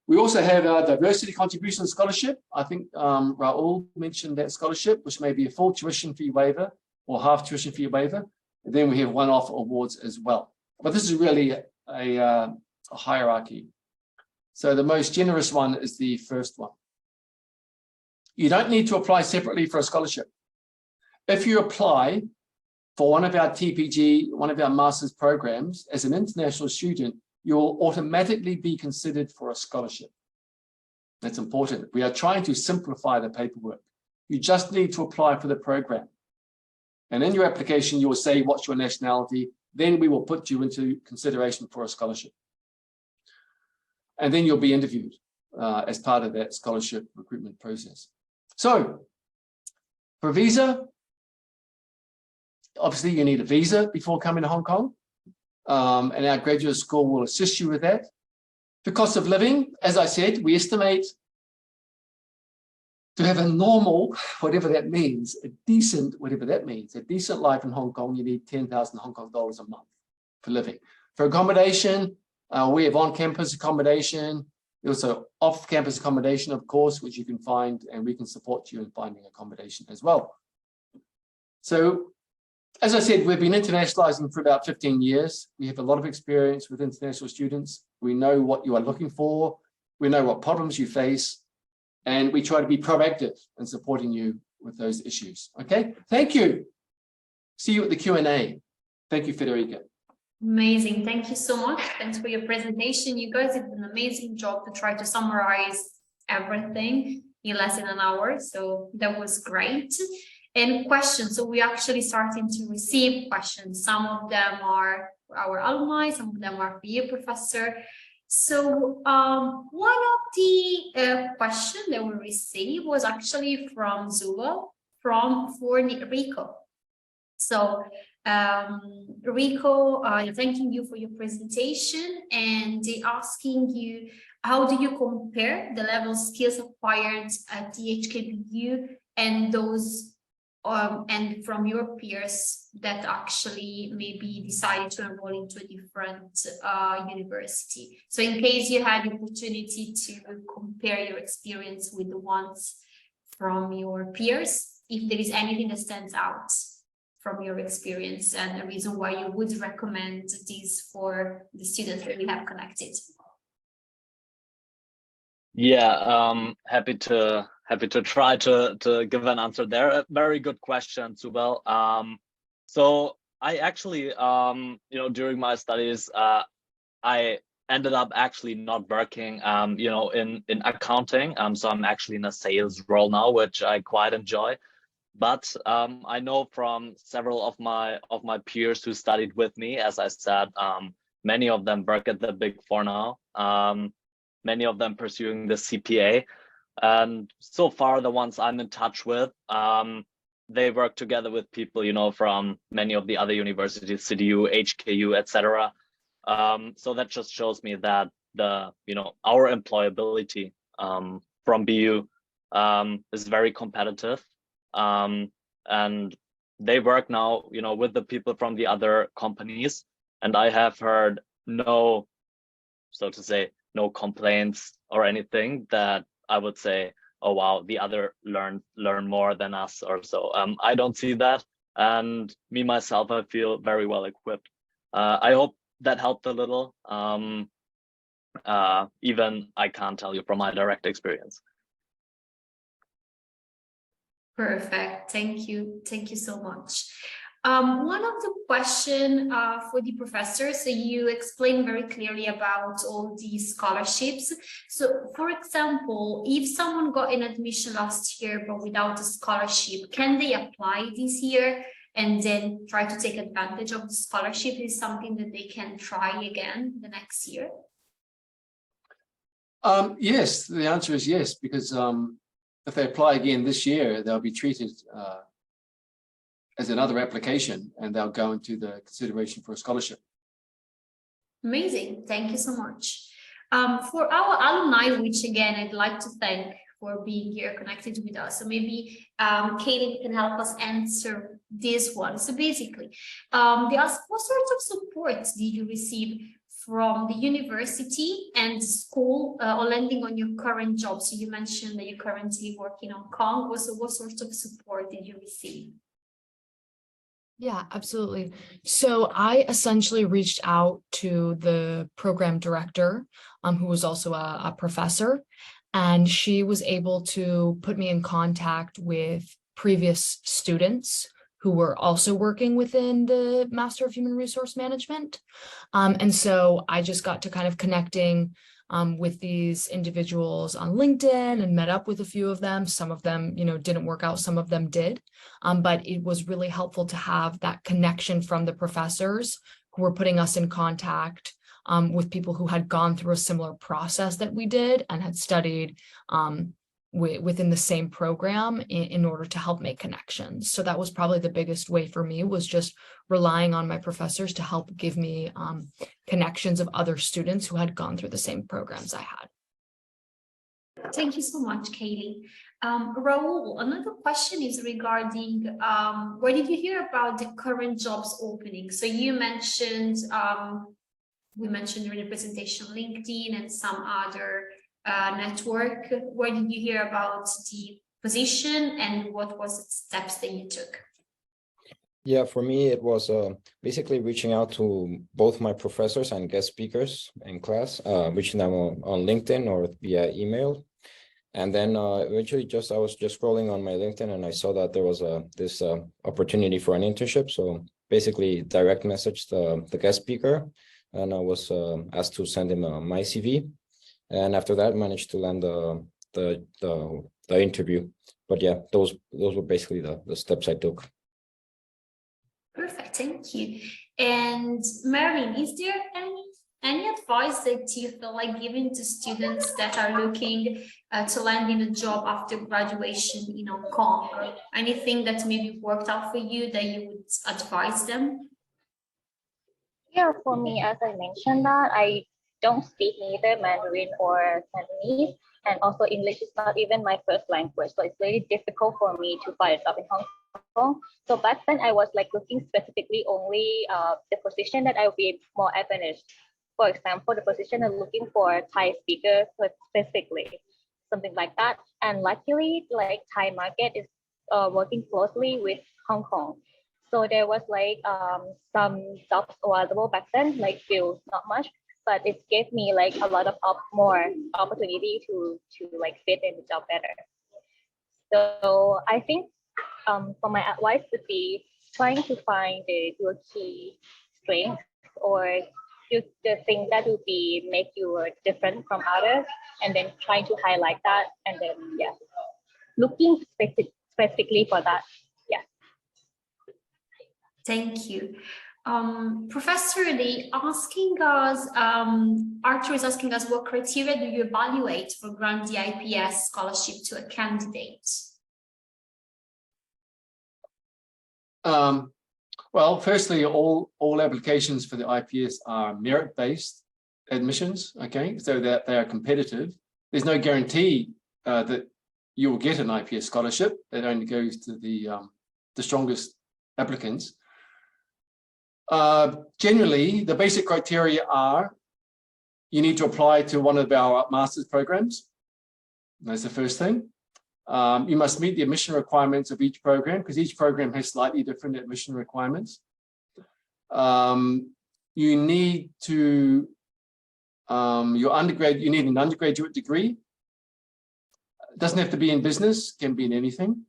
We also have our Diversity Contribution Scholarship. I think Raul mentioned that scholarship, which may be a full tuition fee waiver or half tuition fee waiver. And then we have one-off awards as well. But this is really a hierarchy. So the most generous one is the first one. You don't need to apply separately for a scholarship. If you apply for one of our TPG, one of our master's programs as an international student, you'll automatically be considered for a scholarship. That's important. We are trying to simplify the paperwork. You just need to apply for the program. And in your application, you will say what's your nationality. Then we will put you into consideration for a scholarship. And then you'll be interviewed as part of that scholarship recruitment process. So for visa, obviously you need a visa before coming to Hong Kong. And our graduate school will assist you with that. The cost of living, as I said, we estimate to have a normal, whatever that means, a decent, whatever that means, a decent life in Hong Kong, you need 10,000 Hong Kong dollars a month for living. For accommodation, we have on-campus accommodation, also off-campus accommodation, of course, which you can find, and we can support you in finding accommodation as well. So, as I said, we've been internationalizing for about 15 years. We have a lot of experience with international students. We know what you are looking for. We know what problems you face. And we try to be proactive in supporting you with those issues. Okay, thank you. See you at the Q&A. Thank you, Federica. Amazing. Thank you so much. Thanks for your presentation. You guys did an amazing job to try to summarize everything in less than an hour. So that was great. And questions. So we're actually starting to receive questions. Some of them are our alumni, some of them are for you, Professor. So one of the questions that we received was actually from Zuba, for Rico. So Rico, thanking you for your presentation, and they asking you, how do you compare the level of skills acquired at the HKBU and those and from your peers that actually maybe decided to enroll into a different university? So in case you had the opportunity to compare your experience with the ones from your peers, if there is anything that stands out from your experience and the reason why you would recommend this for the students that we have connected. Yeah, happy to try to give an answer there. A very good question, Subel. So I actually, during my studies, I ended up actually not working, in accounting. So I'm actually in a sales role now, which I quite enjoy. But I know from several of my peers who studied with me, as I said, many of them work at the Big Four now. Many of them pursuing the CPA. And so far, the ones I'm in touch with, they work together with people, from many of the other universities, CDU, HKU, etc. So that just shows me that our employability from BU is very competitive. And they work now, with the people from the other companies. And I have heard no complaints or anything that I would say, oh wow, the other learn more than us or so. I don't see that, and me myself, I feel very well equipped. I hope that helped a little. Even I can't tell you from my direct experience. Perfect. Thank you so much. One of the question for the professor, so you explained very clearly about all these scholarships. So for example, if someone got an admission last year but without a scholarship, can they apply this year and then try to take advantage of the scholarship? Is something that they can try again the next year? Yes, the answer is yes, because if they apply again this year, they'll be treated as another application, and they'll go into the consideration for a scholarship. Amazing. Thank you so much. For our alumni, which again, I'd like to thank for being here connected with us. So maybe Katie can help us answer this one. So basically, they ask, what sort of support did you receive from the university and school or landing on your current job? So you mentioned that you currently work in Hong Kong. Also, what sort of support did you receive? Yeah, absolutely. So I essentially reached out to the program director, who was also a professor, and she was able to put me in contact with previous students who were also working within the Master of Human Resource Management. And so I just got to kind of connecting with these individuals on LinkedIn and met up with a few of them. Some of them, didn't work out, some of them did. But it was really helpful to have that connection from the professors who were putting us in contact with people who had gone through a similar process that we did and had studied within the same program in order to help make connections. So that was probably the biggest way for me, was just relying on my professors to help give me connections of other students who had gone through the same programs I had. Thank you so much, Kaylee. Raul, another question is regarding where did you hear about the current jobs opening? So you mentioned, we mentioned during the presentation, LinkedIn and some other network. Where did you hear about the position and what was the steps that you took? Yeah, for me, it was basically reaching out to both my professors and guest speakers in class, reaching them on LinkedIn or via email. And then eventually I was just scrolling on my LinkedIn and I saw that there was this opportunity for an internship. So basically direct messaged the guest speaker, and I was asked to send him my CV. And after that, managed to land the interview. But yeah, those were basically the steps I took. Perfect, thank you. And Marilyn, is there any advice that you feel like giving to students that are looking to land in a job after graduation in Hong Kong? Or anything that maybe worked out for you that you would advise them? Yeah, for me, as I mentioned that I don't speak neither Mandarin or Cantonese, and also English is not even my first language, so it's very difficult for me to find a job in Hong Kong. So back then I was like looking specifically only the position that I would be more advantaged. For example, the position I'm looking for Thai speaker specifically, something like that. And luckily, like Thai market is working closely with Hong Kong. So there was like some jobs available back then, like still not much, but it gave me like a lot of more opportunity to like fit in the job better. So I think for my advice would be trying to find your key strength or the thing that will be make you different from others, and then trying to highlight that, and then yeah, looking specifically for that. Yeah. Thank you. Professor, they asking us, Arthur is asking us, what criteria do you evaluate for grant the IPS scholarship to a candidate? Well, firstly, all applications for the IPS are merit-based admissions, okay, so that they are competitive. There's no guarantee that you will get an IPS scholarship. That only goes to the strongest applicants. Generally, the basic criteria are you need to apply to one of our master's programs. That's the first thing. You must meet the admission requirements of each program, because each program has slightly different admission requirements. You need to you need an undergraduate degree. It doesn't have to be in business, can be in anything.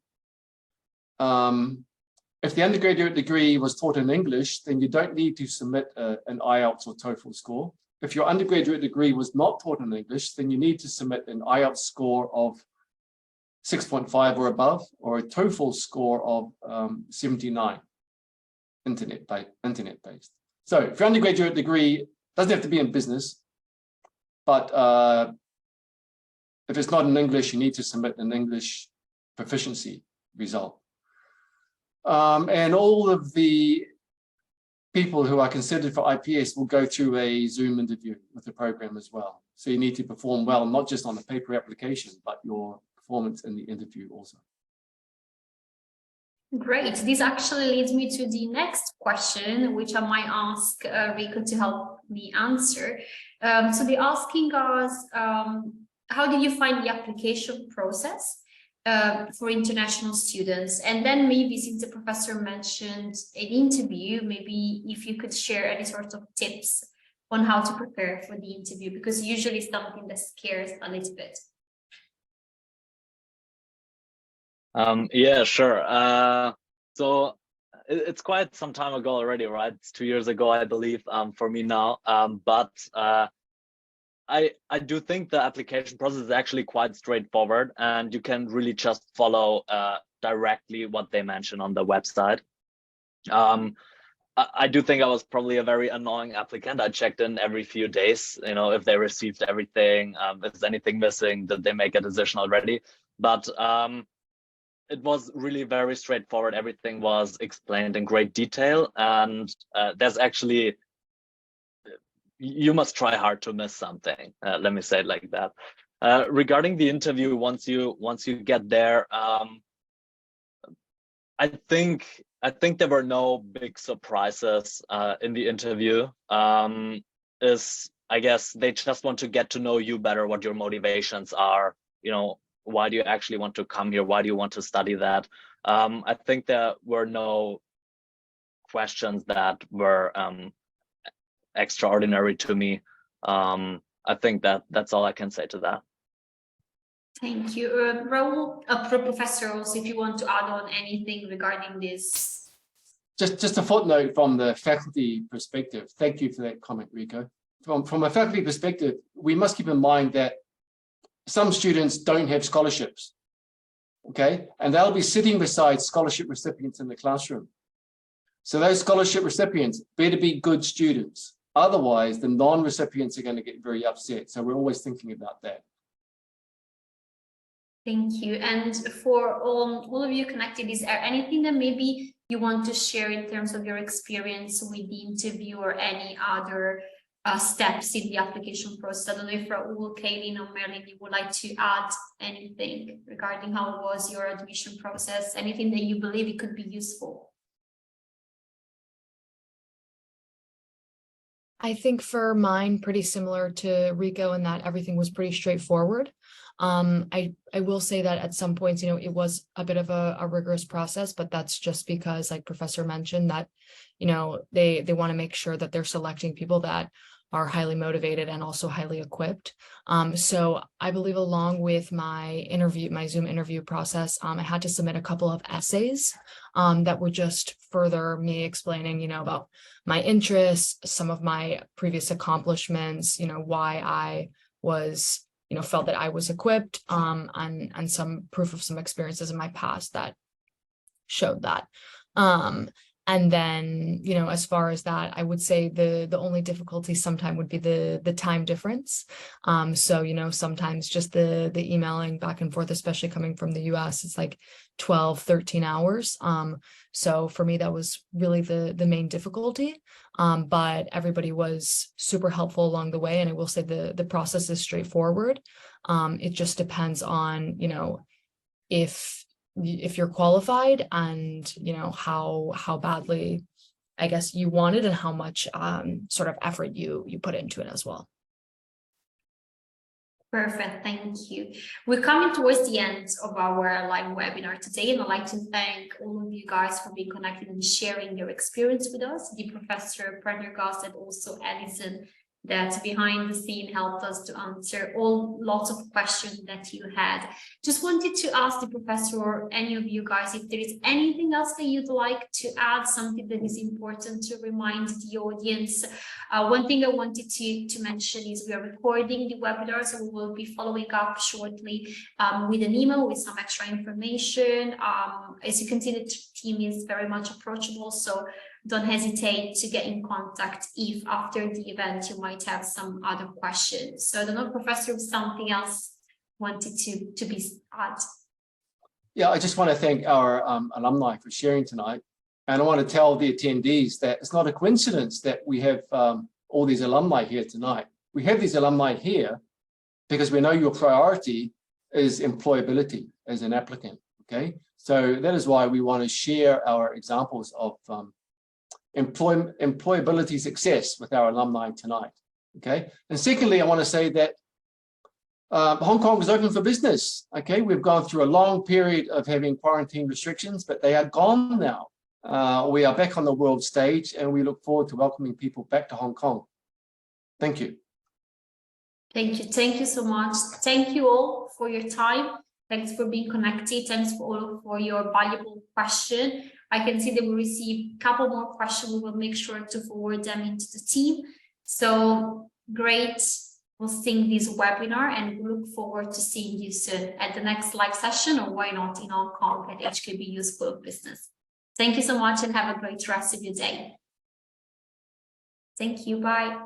If the undergraduate degree was taught in English, then you don't need to submit an IELTS or TOEFL score. If your undergraduate degree was not taught in English, then you need to submit an IELTS score of 6.5 or above, or a TOEFL score of 79, internet-based. So if your undergraduate degree doesn't have to be in business, but if it's not in English, you need to submit an English proficiency result. And all of the people who are considered for IPS will go through a Zoom interview with the program as well. So you need to perform well, not just on the paper application, but your performance in the interview also. Great. This actually leads me to the next question, which I might ask Rico to help me answer. So they're asking us, how did you find the application process? for international students? And then maybe, since the professor mentioned an interview, maybe if you could share any sort of tips on how to prepare for the interview, because usually it's something that scares a little bit. Yeah, sure. So it's quite some time ago already, right? It's 2 years ago, I believe, for me now. But I do think the application process is actually quite straightforward, and you can really just follow directly what they mention on the website. I do think I was probably a very annoying applicant. I checked in every few days, if they received everything, if there's anything missing, did they make a decision already? But it was really very straightforward. Everything was explained in great detail, and there's actually, you must try hard to miss something. Let me say it like that. Regarding the interview, once you get there, I think there were no big surprises in the interview. I guess they just want to get to know you better, what your motivations are. Why do you actually want to come here? Why do you want to study that? I think there were no questions that were extraordinary to me. I think that's all I can say to that. Thank you. Raul, Professor, also, if you want to add on anything regarding this. Just a footnote from the faculty perspective. Thank you for that comment, Rico. From a faculty perspective, we must keep in mind that some students don't have scholarships, okay? And they'll be sitting beside scholarship recipients in the classroom. So those scholarship recipients better be good students. Otherwise, the non-recipients are going to get very upset. So we're always thinking about that. Thank you. And for all of you connected, is there anything that maybe you want to share in terms of your experience with the interview or any other steps in the application process? I don't know if Raul, Kaylin, or Merlin, you would like to add anything regarding how was your admission process, anything that you believe it could be useful? I think for mine, pretty similar to Rico in that everything was pretty straightforward. I will say that at some points, it was a bit of a rigorous process, but that's just because, like Professor mentioned, that, they want to make sure that they're selecting people that are highly motivated and also highly equipped. So I believe along with my Zoom interview process, I had to submit a couple of essays that were just further me explaining, about my interests, some of my previous accomplishments, why I was, felt that I was equipped, and some proof of some experiences in my past that showed that. And then, as far as that, I would say the only difficulty sometimes would be the time difference. So, sometimes just the emailing back and forth, especially coming from the US, it's like 12, 13 hours. So for me, that was really the main difficulty. But everybody was super helpful along the way. And I will say the process is straightforward. It just depends on, if you're qualified and how badly, I guess, you want it and how much sort of effort you put into it as well. Perfect, thank you. We're coming towards the end of our live webinar today, and I'd like to thank all of you guys for being connected and sharing your experience with us. The Professor Prendergast and also Alison, that behind the scene helped us to answer lots of questions that you had. Just wanted to ask the professor or any of you guys if there is anything else that you'd like to add, something that is important to remind the audience. One thing I wanted to mention is we are recording the webinar, so we will be following up shortly with an email with some extra information. As you can see, the team is very much approachable, so don't hesitate to get in contact if after the event you might have some other questions. So I don't know, Professor, if something else wanted to be added. Yeah, I just want to thank our alumni for sharing tonight. And I want to tell the attendees that it's not a coincidence that we have all these alumni here tonight. We have these alumni here because we know your priority is employability as an applicant, okay? So that is why we want to share our examples of employability success with our alumni tonight, okay? And secondly, I want to say that Hong Kong is open for business. Okay, we've gone through a long period of having quarantine restrictions, but they are gone now. We are back on the world stage, and we look forward to welcoming people back to Hong Kong. Thank you. Thank you so much. Thank you all for your time. Thanks for being connected. Thanks for your valuable question. I can see that we received a couple more questions. We will make sure to forward them into the team. So great. We'll sing this webinar and we look forward to seeing you soon at the next live session, or why not in Hong Kong at HKBU School of Business. Thank you so much and have a great rest of your day. Thank you. Bye.